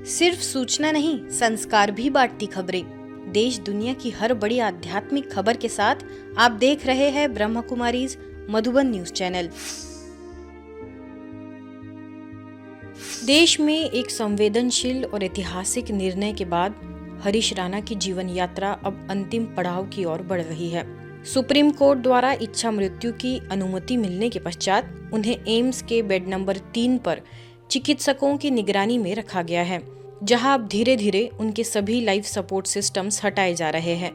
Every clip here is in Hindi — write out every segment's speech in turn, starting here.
सिर्फ सूचना नहीं, संस्कार भी बांटती खबरें। देश दुनिया की हर बड़ी आध्यात्मिक खबर के साथ आप देख रहे हैं ब्रह्म कुमारीज मधुबन न्यूज चैनल। देश में एक संवेदनशील और ऐतिहासिक निर्णय के बाद हरीश राणा की जीवन यात्रा अब अंतिम पड़ाव की ओर बढ़ रही है। सुप्रीम कोर्ट द्वारा इच्छा मृत्यु की अनुमति मिलने के पश्चात उन्हें एम्स के बेड नंबर 3 पर चिकित्सकों की निगरानी में रखा गया है, जहां अब धीरे धीरे उनके सभी लाइफ सपोर्ट सिस्टम्स हटाए जा रहे हैं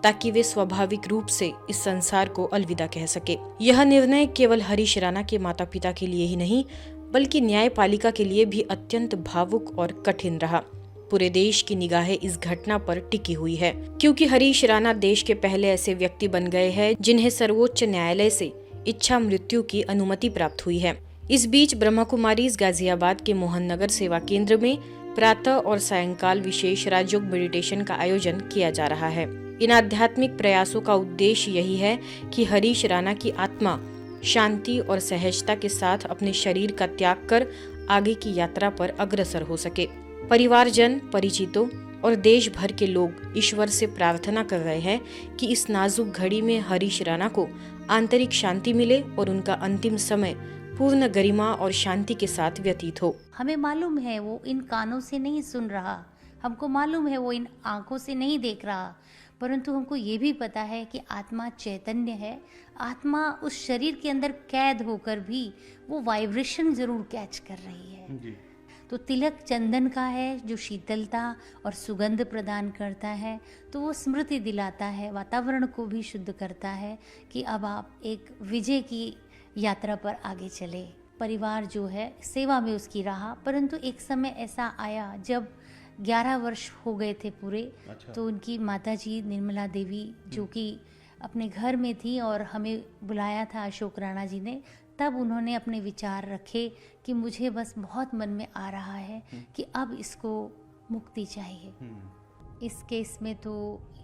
ताकि वे स्वाभाविक रूप से इस संसार को अलविदा कह सके। यह निर्णय केवल हरीश राणा के माता पिता के लिए ही नहीं बल्कि न्यायपालिका के लिए भी अत्यंत भावुक और कठिन रहा। पूरे देश की निगाहें इस घटना पर टिकी हुई है, क्योंकि हरीश राणा देश के पहले ऐसे व्यक्ति बन गए हैं जिन्हें सर्वोच्च न्यायालय से इच्छा मृत्यु की अनुमति प्राप्त हुई है। इस बीच ब्रह्म कुमारीज गाजियाबाद के मोहन नगर सेवा केंद्र में प्रातः और सायंकाल विशेष राजयोग मेडिटेशन का आयोजन किया जा रहा है। इन आध्यात्मिक प्रयासों का उद्देश्य यही है कि हरीश राणा की आत्मा शांति और सहजता के साथ अपने शरीर का त्याग कर आगे की यात्रा पर अग्रसर हो सके। परिवारजन, परिचितों और देश भर के लोग ईश्वर से प्रार्थना कर रहे हैं कि इस नाजुक घड़ी में हरीश राणा को आंतरिक शांति मिले और उनका अंतिम समय पूर्ण गरिमा और शांति के साथ व्यतीत हो। हमें मालूम है वो इन कानों से नहीं सुन रहा, हमको मालूम है वो इन आंखों से नहीं देख रहा, परंतु हमको ये भी पता है कि आत्मा चैतन्य है। आत्मा उस शरीर के अंदर कैद होकर भी वो वाइब्रेशन जरूर कैच कर रही है जी। तो तिलक चंदन का है जो शीतलता और सुगंध प्रदान करता है, तो वो स्मृति दिलाता है, वातावरण को भी शुद्ध करता है कि अब आप एक विजय की यात्रा पर आगे चले। परिवार जो है सेवा में उसकी रहा, परंतु एक समय ऐसा आया जब 11 वर्ष हो गए थे पूरे। अच्छा। तो उनकी माताजी निर्मला देवी जो कि अपने घर में थी और हमें बुलाया था अशोक राणा जी ने, तब उन्होंने अपने विचार रखे कि मुझे बस बहुत मन में आ रहा है कि अब इसको मुक्ति चाहिए। इस केस में तो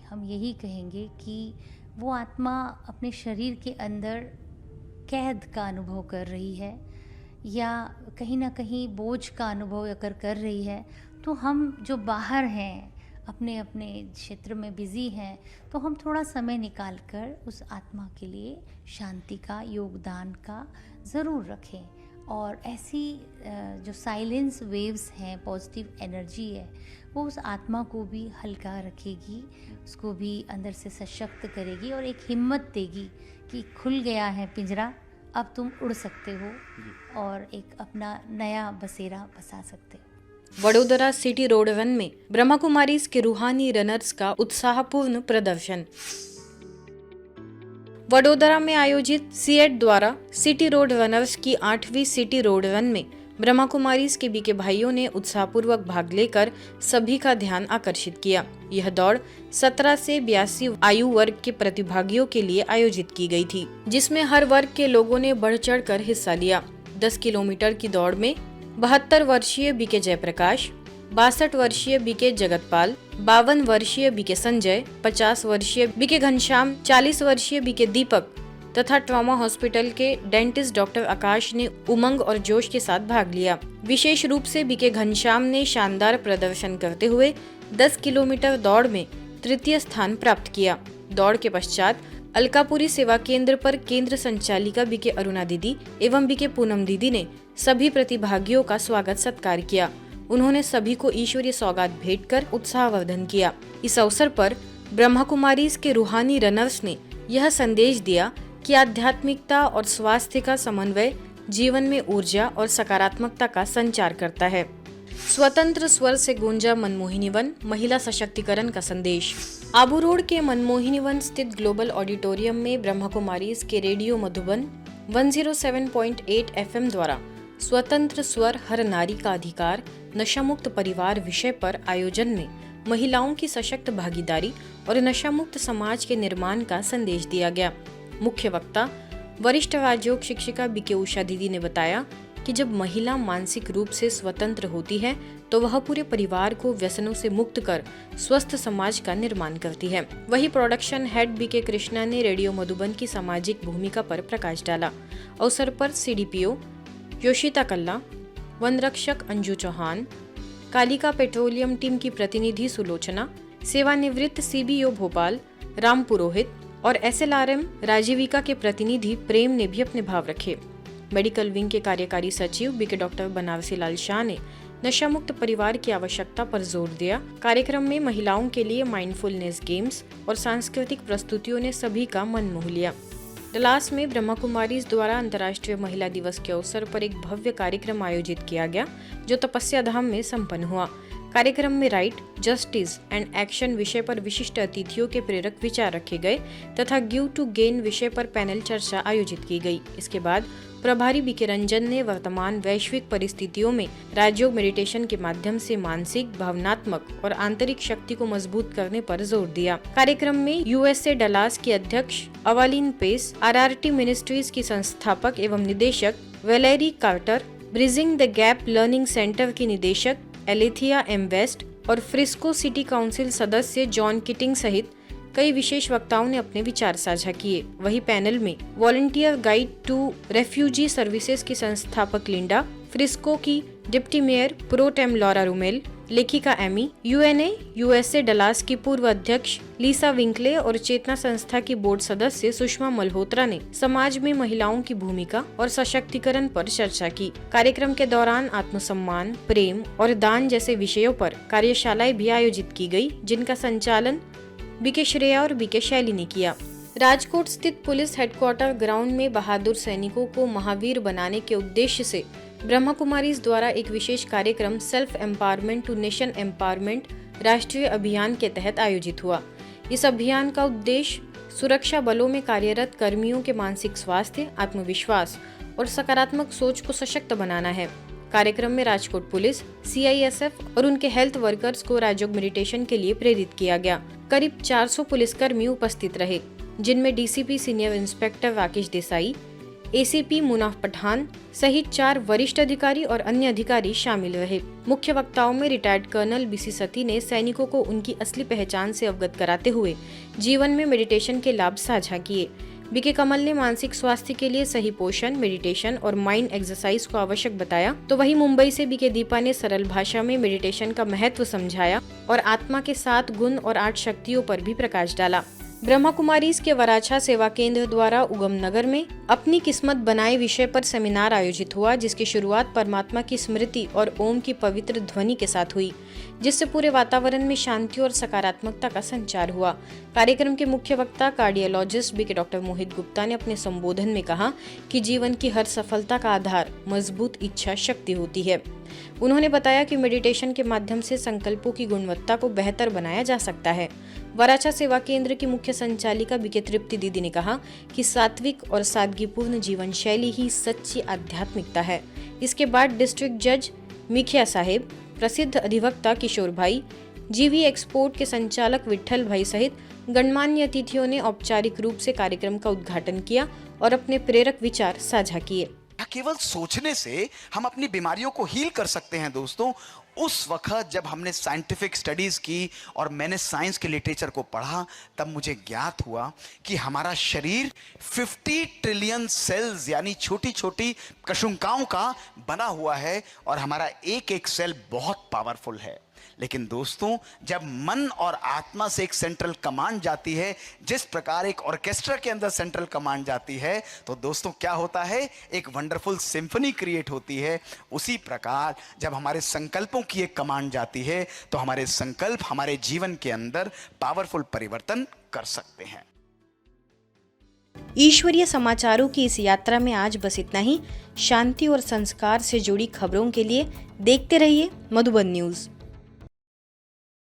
हम यही कहेंगे कि वो आत्मा अपने शरीर के अंदर कैद का अनुभव कर रही है या कहीं ना कहीं बोझ का अनुभव अगर कर रही है, तो हम जो बाहर हैं अपने अपने क्षेत्र में बिजी हैं, तो हम थोड़ा समय निकाल कर उस आत्मा के लिए शांति का योगदान का ज़रूर रखें। और ऐसी जो साइलेंस वेव्स हैं, पॉजिटिव एनर्जी है, वो उस आत्मा को भी हल्का रखेगी, उसको भी अंदर से सशक्त करेगी और एक हिम्मत देगी कि खुल गया है पिंजरा, अब तुम उड़ सकते हो और एक अपना नया बसेरा बसा सकते हो। वडोदरा सिटी रोड 1 में ब्रह्म कुमारीज के रूहानी रनर्स का उत्साहपूर्ण प्रदर्शन। वडोदरा में आयोजित सीएट द्वारा सिटी रोड रनर्स की 8वीं सिटी रोड 1 में ब्रह्म कुमारीज के बीके भाइयों ने उत्साहपूर्वक भाग लेकर सभी का ध्यान आकर्षित किया। यह दौड़ 17 से 82 आयु वर्ग के प्रतिभागियों के लिए आयोजित की गई थी, जिसमें हर वर्ग के लोगों ने बढ़ चढ़ कर हिस्सा लिया। 10 किलोमीटर की दौड़ में 72 वर्षीय बीके जयप्रकाश, 62 वर्षीय बीके जगतपाल, 52 वर्षीय बीके संजय, 50 वर्षीय बीके घनश्याम, 40 वर्षीय बीके दीपक तथा ट्रॉमा हॉस्पिटल के डेंटिस्ट डॉक्टर आकाश ने उमंग और जोश के साथ भाग लिया। विशेष रूप से बीके घनश्याम ने शानदार प्रदर्शन करते हुए 10 किलोमीटर दौड़ में तृतीय स्थान प्राप्त किया। दौड़ के पश्चात अलकापुरी सेवा केंद्र पर केंद्र संचालिका बीके अरुणा दीदी एवं बीके पूनम दीदी ने सभी प्रतिभागियों का स्वागत सत्कार किया। उन्होंने सभी को ईश्वरीय सौगात भेंट कर उत्साहवर्धन किया। इस अवसर पर ब्रह्म कुमारीज के रूहानी रनर्स ने यह संदेश दिया कि आध्यात्मिकता और स्वास्थ्य का समन्वय जीवन में ऊर्जा और सकारात्मकता का संचार करता है। स्वतंत्र स्वर से गूंजा मनमोहिनी वन, महिला सशक्तिकरण का संदेश। आबू रोड के मनमोहिनी वन स्थित ग्लोबल ऑडिटोरियम में ब्रह्म कुमारीज के रेडियो मधुबन 107.8 FM द्वारा स्वतंत्र स्वर हर नारी का अधिकार नशा मुक्त परिवार विषय पर आयोजन में महिलाओं की सशक्त भागीदारी और नशा मुक्त समाज के निर्माण का संदेश दिया गया। मुख्य वक्ता वरिष्ठ राजयोग शिक्षिका बीके उषा दीदी ने बताया कि जब महिला मानसिक रूप से स्वतंत्र होती है तो वह पूरे परिवार को व्यसनों से मुक्त कर स्वस्थ समाज का निर्माण करती है। वही प्रोडक्शन हेड बीके कृष्णा ने रेडियो मधुबन की सामाजिक भूमिका पर प्रकाश डाला। अवसर पर सीडीपीओ योशिता कल्ला, वन रक्षक अंजू चौहान, कालिका पेट्रोलियम टीम की प्रतिनिधि सुलोचना, सेवानिवृत्त CBO भोपाल राम पुरोहित और SLRM राजीविका के प्रतिनिधि प्रेम ने भी अपने भाव रखे। मेडिकल विंग के कार्यकारी सचिव बीके डॉक्टर बनारसी लाल शाह ने नशा मुक्त परिवार की आवश्यकता पर जोर दिया। कार्यक्रम में महिलाओं के लिए माइंडफुलनेस गेम्स और सांस्कृतिक प्रस्तुतियों ने सभी का मन मोह लिया। डलास में ब्रह्मा कुमारीज द्वारा अंतर्राष्ट्रीय महिला दिवस के अवसर पर एक भव्य कार्यक्रम आयोजित किया गया, जो तपस्या धाम में संपन्न हुआ। कार्यक्रम में राइट, जस्टिस एंड एक्शन विषय पर विशिष्ट अतिथियों के प्रेरक विचार रखे गए तथा गिव टू गेन विषय पर पैनल चर्चा आयोजित की गई। इसके बाद प्रभारी बीके रंजन ने वर्तमान वैश्विक परिस्थितियों में राजयोग मेडिटेशन के माध्यम से मानसिक, भावनात्मक और आंतरिक शक्ति को मजबूत करने पर जोर दिया। कार्यक्रम में USA डलास की अध्यक्ष अवालीन पेस, RRT मिनिस्ट्रीज की संस्थापक एवं निदेशक Valerie Carter, bridging the gap learning centre की निदेशक एलेथिया M वेस्ट और फ्रिस्को सिटी काउंसिल सदस्य जॉन किटिंग सहित कई विशेष वक्ताओं ने अपने विचार साझा किए। वहीं पैनल में volunteer guide to refugee services की संस्थापक लिंडा, फ्रिस्को की deputy mayor pro tem Laura Rummel, लेखिका एमी, UNA USA डलास की पूर्व अध्यक्ष लीसा विंकले और चेतना संस्था की बोर्ड सदस्य सुषमा मल्होत्रा ने समाज में महिलाओं की भूमिका और सशक्तिकरण पर चर्चा की। कार्यक्रम के दौरान आत्मसम्मान, प्रेम और दान जैसे विषयों पर कार्यशालाएं भी आयोजित की गई, जिनका संचालन बीके श्रेया और बीके शैली ने किया। राजकोट स्थित पुलिस हेडक्वार्टर ग्राउंड में बहादुर सैनिकों को महावीर बनाने के उद्देश्य से ब्रह्मा कुमारीज द्वारा एक विशेष कार्यक्रम self empowerment to nation empowerment राष्ट्रीय अभियान के तहत आयोजित हुआ। इस अभियान का उद्देश्य सुरक्षा बलों में कार्यरत कर्मियों के मानसिक स्वास्थ्य, आत्मविश्वास और सकारात्मक सोच को सशक्त बनाना है। कार्यक्रम में राजकोट पुलिस, CISF और उनके हेल्थ वर्कर्स को राजयोग मेडिटेशन के लिए प्रेरित किया गया। करीब 400 पुलिसकर्मी उपस्थित रहे, जिनमें DCP senior inspector Rakesh Desai, ACP Munaf Pathan सहित 4 वरिष्ठ अधिकारी और अन्य अधिकारी शामिल रहे। मुख्य वक्ताओं में रिटायर्ड कर्नल BC सती ने सैनिकों को उनकी असली पहचान से अवगत कराते हुए जीवन में मेडिटेशन के लाभ साझा किए। बीके कमल ने मानसिक स्वास्थ्य के लिए सही पोषण, मेडिटेशन और माइंड एक्सरसाइज को आवश्यक बताया, तो वहीं मुंबई से बीके दीपा ने सरल भाषा में मेडिटेशन का महत्व समझाया और आत्मा के 7 गुण और 8 शक्तियों पर भी प्रकाश डाला। ब्रह्मा कुमारीज के वराछा सेवा केंद्र द्वारा उगम नगर में अपनी किस्मत बनाए विषय पर सेमिनार आयोजित हुआ, जिसकी शुरुआत परमात्मा की स्मृति और ओम की पवित्र ध्वनि के साथ हुई, जिससे पूरे वातावरण में शांति और सकारात्मकता का संचार हुआ। कार्यक्रम के मुख्य वक्ता कार्डियोलॉजिस्ट बीके डॉक्टर मोहित गुप्ता ने अपने संबोधन में कहा कि जीवन की हर सफलता का आधार मजबूत इच्छा शक्ति होती है। उन्होंने बताया कि मेडिटेशन के माध्यम से संकल्पों की गुणवत्ता को बेहतर बनाया जा सकता है। वराछा सेवा केंद्र की मुख्य संचालिका बीके तृप्ति दीदी ने कहा कि सात्विक और सादगीपूर्ण जीवन शैली ही सच्ची आध्यात्मिकता है। इसके बाद डिस्ट्रिक्ट जज मिखिया साहेब, प्रसिद्ध अधिवक्ता किशोर भाई, GV एक्सपोर्ट के संचालक विट्ठल भाई सहित गणमान्य अतिथियों ने औपचारिक रूप से कार्यक्रम का उद्घाटन किया और अपने प्रेरक विचार साझा किए। केवल सोचने से हम अपनी बीमारियों को हील कर सकते हैं दोस्तों। उस वक्त जब हमने साइंटिफिक स्टडीज की और मैंने साइंस के लिटरेचर को पढ़ा, तब मुझे ज्ञात हुआ कि हमारा शरीर 50 ट्रिलियन सेल्स यानी छोटी छोटी कशुंकाओं का बना हुआ है और हमारा एक एक सेल बहुत पावरफुल है। लेकिन दोस्तों, जब मन और आत्मा से एक सेंट्रल कमांड जाती है, जिस प्रकार एक ऑर्केस्ट्रा के अंदर सेंट्रल कमांड जाती है, तो दोस्तों क्या होता है, एक वंडरफुल सिम्फनी क्रिएट होती है। उसी प्रकार जब हमारे संकल्पों की एक कमांड जाती है, तो हमारे संकल्प हमारे जीवन के अंदर पावरफुल परिवर्तन कर सकते हैं। ईश्वरीय समाचारों की इस यात्रा में आज बस इतना ही। शांति और संस्कार से जुड़ी खबरों के लिए देखते रहिए मधुबन न्यूज।